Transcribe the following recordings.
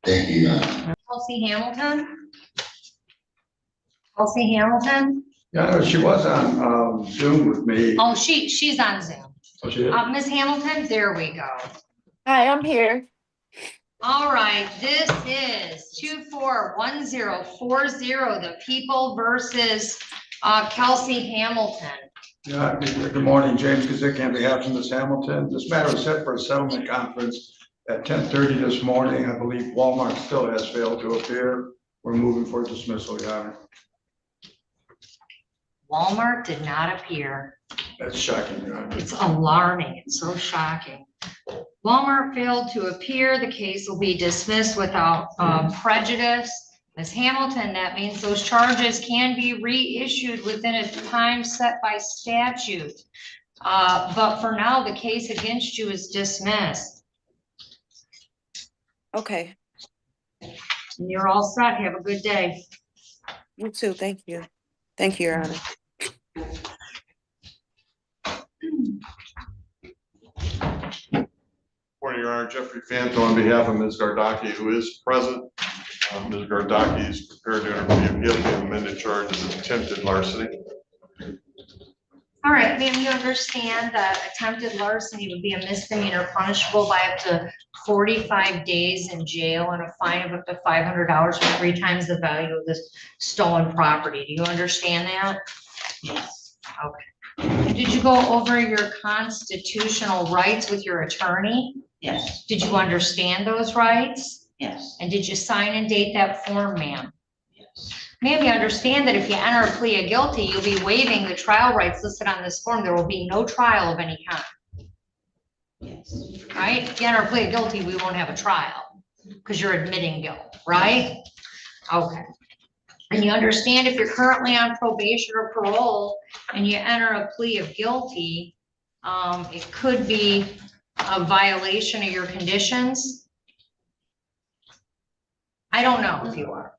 Thank you. Kelsey Hamilton? Kelsey Hamilton? Yeah, no, she was on Zoom with me. Oh, she's on Zoom. Oh, she is? Ms. Hamilton, there we go. Hi, I'm here. All right, this is 241040, the People versus Kelsey Hamilton. Yeah, good morning, James Kazik on behalf of Ms. Hamilton. This matter is set for a settlement conference at 10:30 this morning. I believe Walmart still has failed to appear. We're moving for dismissal, Your Honor. Walmart did not appear. That's shocking, Your Honor. It's alarming. It's so shocking. Walmart failed to appear. The case will be dismissed without prejudice. Ms. Hamilton, that means those charges can be reissued within a time set by statute. But for now, the case against you is dismissed. Okay, And you're all set. Have a good day. you too. Thank you. Thank you, Your Honor. Morning, Your Honor. Jeffrey Fanto on behalf of Ms. Gardoki, who is present. Ms. Gardoki is prepared to interview guilty of amended charges of attempted larceny. All right, ma'am, you understand that attempted larceny would be a misdemeanor punishable by up to 45 days in jail and a fine of up to $500 for 3 times the value of the stolen property. Do you understand that? Yes, Okay. Did you go over your constitutional rights with your attorney? yes, Did you understand those rights? yes, And did you sign and date that form, ma'am? yes, Ma'am, you understand that if you enter a plea of guilty, you'll be waiving the trial rights listed on this form. There will be no trial of any kind, yes, right? If you enter a plea of guilty, we won't have a trial because you're admitting guilt, right? Okay. And you understand if you're currently on probation or parole and you enter a plea of guilty, it could be a violation of your conditions. I don't know if you are.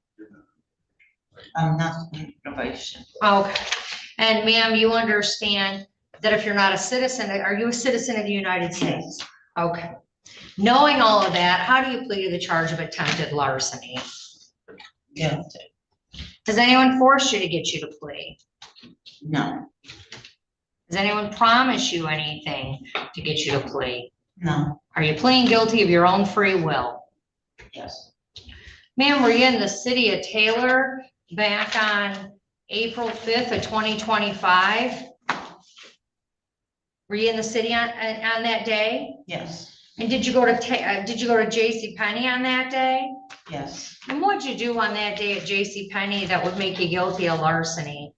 I'm not in probation. Okay. And ma'am, you understand that if you're not a citizen, are you a citizen of the United States? Okay. Knowing all of that, how do you plead to the charge of attempted larceny? Guilty. Has anyone forced you to get you to plea? No, Has anyone promised you anything to get you to plea? no, Are you pleading guilty of your own free will? yes, Ma'am, were you in the city of Taylor back on April 5th of 2025? Were you in the city on that day? yes, And did you go to JCPenney on that day? yes. And what'd you do on that day at JCPenney that would make you guilty of larceny?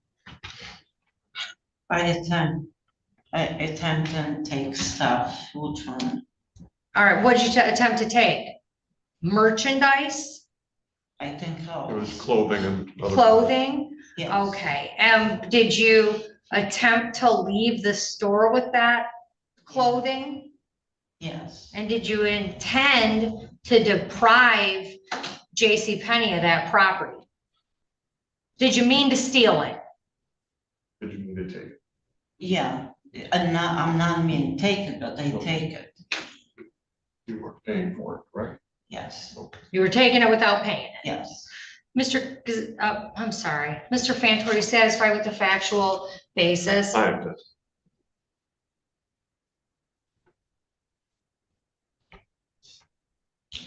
By the time I attempt to take stuff, food from, All right, what'd you attempt to take? Merchandise, I think It so. was clothing and other. clothing? Yes, Okay, did you attempt to leave the store with that clothing? yes, And did you intend to deprive JCPenney of that property? Did you mean to steal it? Did you need to take it? yeah. I'm not mean take it, but I take it. You were paying for it, correct? Yes, You were taking it without paying it. yes, I'm sorry, Mr. Fantor, are you satisfied with the factual basis? I have this.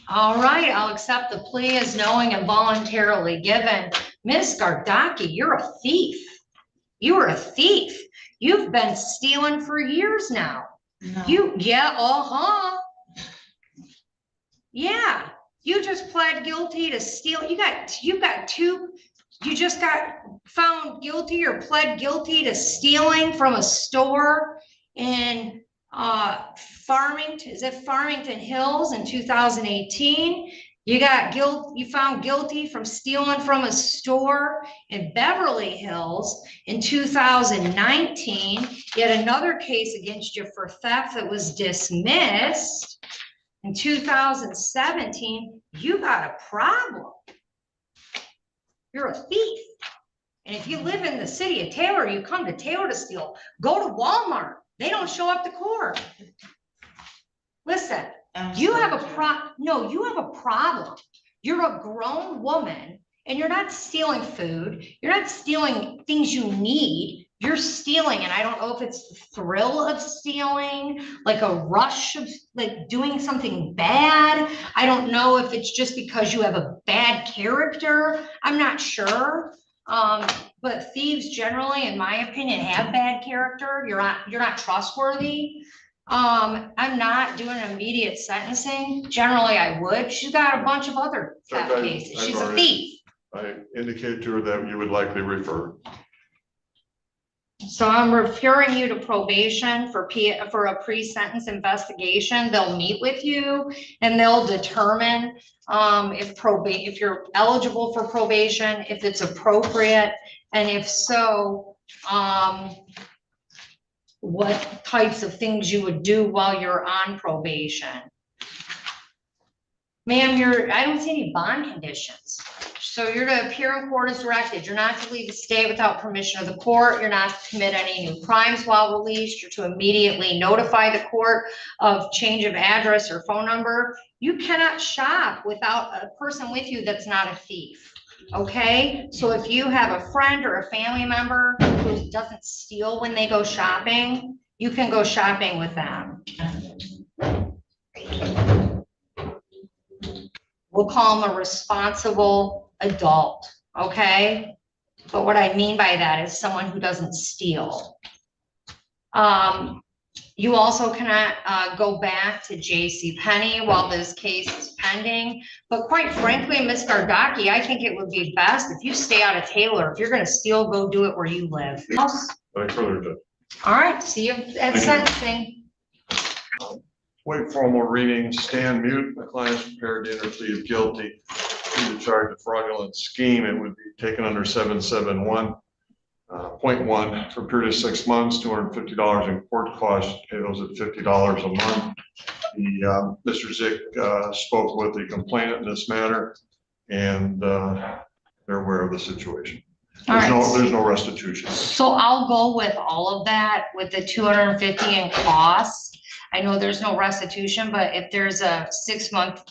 All right, I'll accept the plea as knowing and voluntarily given. Ms. Gardoki, you're a thief. You are a thief. You've been stealing for years now. no, Yeah, you just pled guilty to steal. You just got found guilty or pled guilty to stealing from a store in Farmington Hills in 2018. You found guilty from stealing from a store in Beverly Hills in 2019. You had another case against you for theft that was dismissed in 2017. You got a problem. You're a thief. And if you live in the city of Taylor, you come to Taylor to steal, go to Walmart. They don't show up to court. Listen, you have a problem. You're a grown woman and you're not stealing food. You're not stealing things you need. You're stealing, and I don't know if it's the thrill of stealing, like a rush of like doing something bad. I don't know if it's just because you have a bad character. I'm not sure. But thieves generally, in my opinion, have bad character. You're not trustworthy. I'm not doing an immediate sentencing. Generally, I would. She's got a bunch of other theft Okay, cases. I've She's a already- thief. I indicated to her that you would likely refer. So I'm referring you to probation for a pre-sentence investigation. They'll meet with you and they'll determine if you're eligible for probation, if it's appropriate, and if so, what types of things you would do while you're on probation. Ma'am, I don't see any bond conditions. So you're to appear in court as directed. You're not to leave the state without permission of the court. You're not to commit any new crimes while released. You're to immediately notify the court of change of address or phone number. You cannot shop without a person with you that's not a thief. Okay, so if you have a friend or a family member who doesn't steal when they go shopping, you can go shopping with them. We'll call them a responsible adult, okay? But what I mean by that is someone who doesn't steal. You also cannot go back to JCPenney while this case is pending. But quite frankly, Ms. Gardoki, I think it would be best if you stay out of Taylor. If you're gonna steal, go do it where you live. I further did. All right, see you at sentencing. Wait formal reading, stand mute. My client is prepared to enter plea of guilty to the charge of fraudulent scheme. It would be taken under 771.1 for a period of 6 months, $250 in court costs, pay those at $50 a month. Mr. Zick spoke with the complainant in this matter, and they're aware of the situation. All right. There's no restitution. So I'll go with all of that with the 250 in costs. I know there's no restitution, but if there's a 6 month,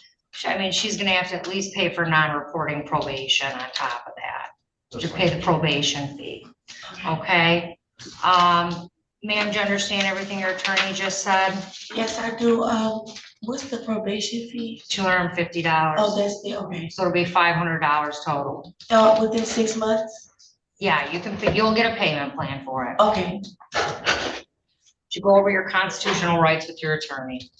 I mean, she's gonna have to at least pay for non-reporting probation on top of that. That's To pay the probation fee, okay? Ma'am, do you understand everything your attorney just said? Yes, I do. What's the probation fee? $250. Oh, that's the, okay. So it'll be $500 total. Within 6 months? Yeah, you'll get a payment plan for it. Okay, Did you go over your constitutional rights with your attorney?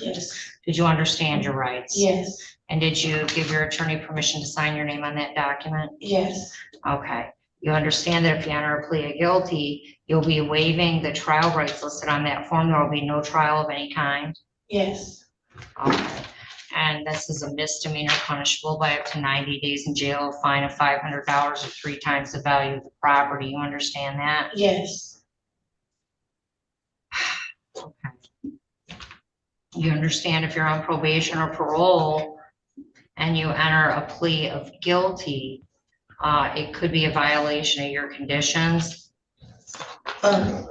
yes, Did you understand your rights? yes, And did you give your attorney permission to sign your name on that document? yes, Okay. You understand that if you enter a plea of guilty, you'll be waiving the trial rights listed on that form. There will be no trial of any kind. yes, Okay. And this is a misdemeanor punishable by up to 90 days in jail, a fine of $500 or 3 times the value of the property. You understand that? yes, You understand if you're on probation or parole and you enter a plea of guilty, it could be a violation of your conditions. um,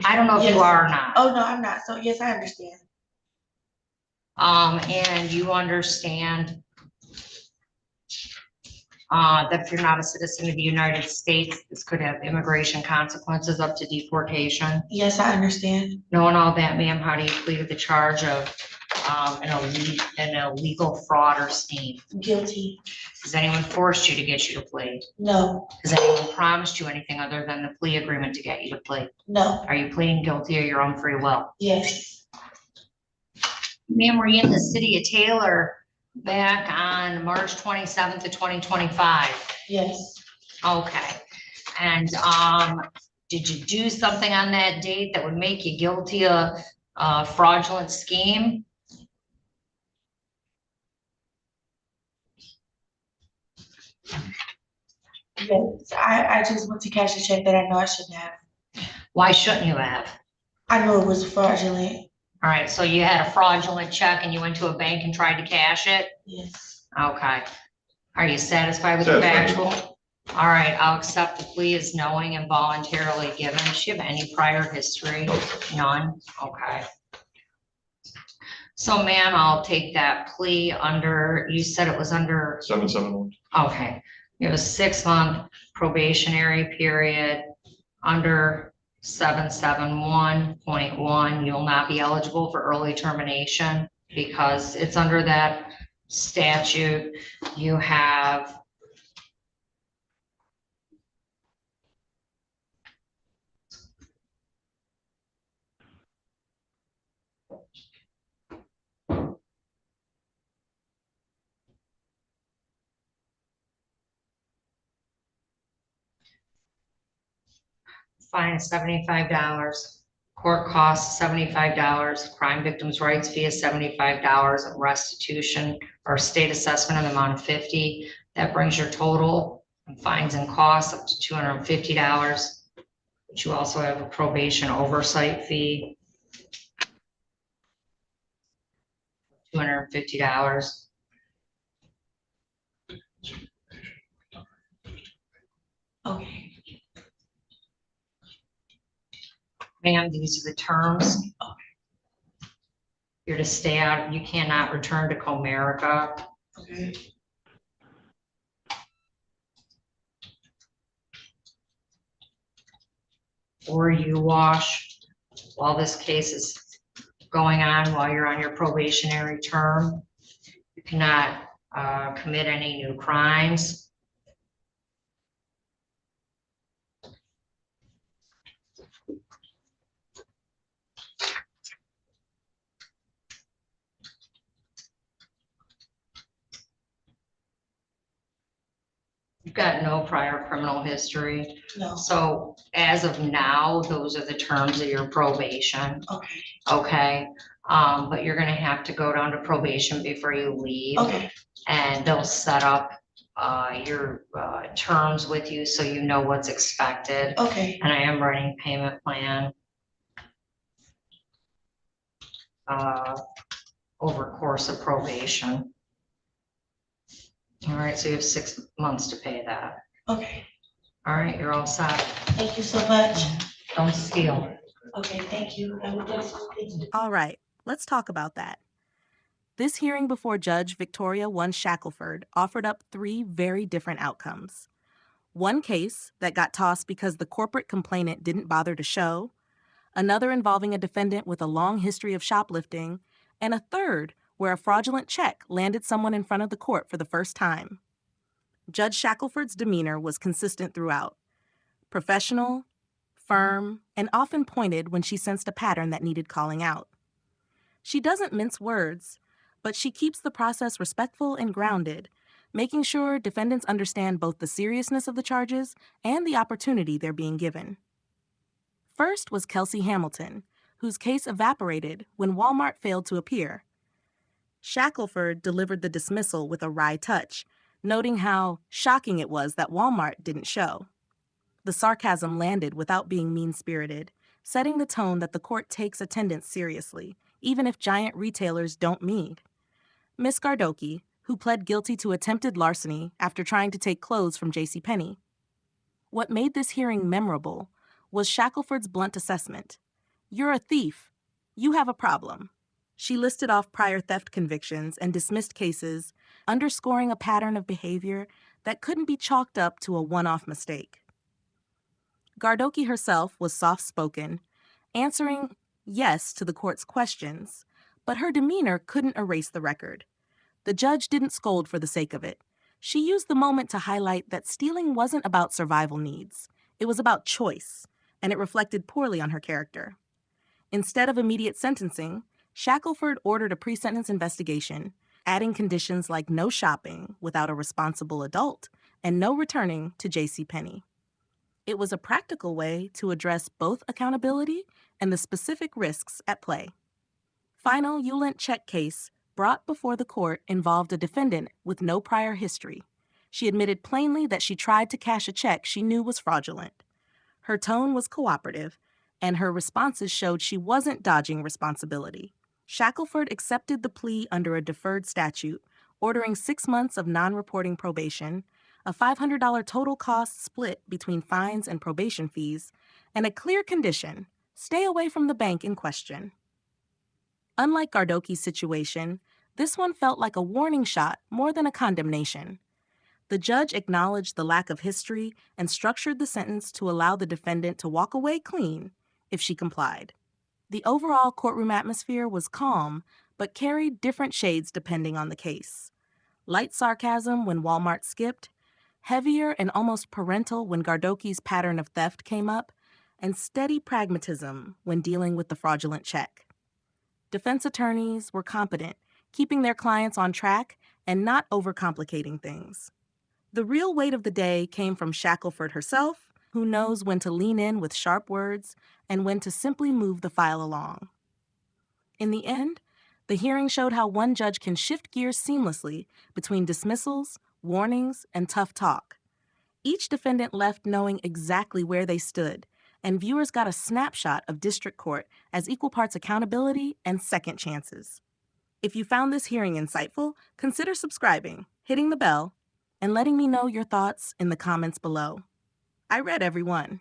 I don't know if you Yes. are or not. oh, no, I'm not, so yes, I understand. And you understand that if you're not a citizen of the United States, this could have immigration consequences up to deportation. Yes, I understand. Knowing all that, ma'am, how do you plead with the charge of an illegal fraud or scheme? Guilty, Has anyone forced you to get you to plead? no, Has anyone promised you anything other than the plea agreement to get you to plead? no, Are you pleading guilty of your own free will? yes, Ma'am, were you in the city of Taylor back on March 27th of 2025? yes, Okay. And did you do something on that date that would make you guilty of fraudulent scheme? yes. I just went to cash a check that I know I shouldn't have. Why shouldn't you have? I knew it was fraudulent, All right, so you had a fraudulent check and you went to a bank and tried to cash it? yes, Okay. Are you satisfied with the Satisfied. factual? All right, I'll accept the plea as knowing and voluntarily given. Does she have any prior history? None? Okay. So ma'am, I'll take that plea under, you said it was under, 771. okay. You have a 6-month probationary period under 771.1. You'll not be eligible for early termination because it's under that statute. You have fine $75, court costs $75, crime victims' rights fee is $75, and restitution or state assessment in the amount of $50. That brings your total in fines and costs up to $250. But you also have a probation oversight fee, $250. Okay, Ma'am, these are the terms. You're to stay out, you cannot return to Comerica. okay, Or you wash while this case is going on, while you're on your probationary term. You cannot commit any new crimes. You've got no prior criminal history. no, So as of now, those are the terms of your probation, okay, okay? But you're gonna have to go down to probation before you leave. okay, And they'll set up your terms with you so you know what's expected. okay, And I am writing payment plan over course of probation. All right, so you have 6 months to pay that. okay. All right, you're all set. Thank you so much. Don't steal. Okay, thank you. Have a good day. All right, let's talk about that. This hearing before Judge Victoria 1 Shackelford offered up 3 very different outcomes. One case that got tossed because the corporate complainant didn't bother to show, another involving a defendant with a long history of shoplifting, and a third where a fraudulent check landed someone in front of the court for the first time. Judge Shackelford's demeanor was consistent throughout. Professional, firm, and often pointed when she sensed a pattern that needed calling out. She doesn't mince words, but she keeps the process respectful and grounded, making sure defendants understand both the seriousness of the charges and the opportunity they're being given. First was Kelsey Hamilton, whose case evaporated when Walmart failed to appear. Shackelford delivered the dismissal with a wry touch, noting how shocking it was that Walmart didn't show. The sarcasm landed without being mean-spirited, setting the tone that the court takes attendance seriously, even if giant retailers don't meet. Miss Gardoki, who pled guilty to attempted larceny after trying to take clothes from JCPenney. What made this hearing memorable was Shackelford's blunt assessment. "You're a thief. You have a problem." She listed off prior theft convictions and dismissed cases, underscoring a pattern of behavior that couldn't be chalked up to a one-off mistake. Gardoki herself was soft-spoken, answering yes to the court's questions, but her demeanor couldn't erase the record. The judge didn't scold for the sake of it. She used the moment to highlight that stealing wasn't about survival needs. It was about choice, and it reflected poorly on her character. Instead of immediate sentencing, Shackelford ordered a pre-sentence investigation, adding conditions like no shopping without a responsible adult and no returning to JCPenney. It was a practical way to address both accountability and the specific risks at play. Final Ulent check case brought before the court involved a defendant with no prior history. She admitted plainly that she tried to cash a check she knew was fraudulent. Her tone was cooperative, and her responses showed she wasn't dodging responsibility. Shackelford accepted the plea under a deferred statute, ordering 6 months of non-reporting probation, a $500 total cost split between fines and probation fees, and a clear condition: stay away from the bank in question. Unlike Gardoki's situation, this one felt like a warning shot more than a condemnation. The judge acknowledged the lack of history and structured the sentence to allow the defendant to walk away clean if she complied. The overall courtroom atmosphere was calm, but carried different shades depending on the case. Light sarcasm when Walmart skipped, heavier and almost parental when Gardoki's pattern of theft came up, and steady pragmatism when dealing with the fraudulent check. Defense attorneys were competent, keeping their clients on track and not overcomplicating things. The real weight of the day came from Shackelford herself, who knows when to lean in with sharp words and when to simply move the file along. In the end, the hearing showed how one judge can shift gears seamlessly between dismissals, warnings, and tough talk. Each defendant left knowing exactly where they stood, and viewers got a snapshot of district court as equal parts accountability and second chances. If you found this hearing insightful, consider subscribing, hitting the bell, and letting me know your thoughts in the comments below. I read every one.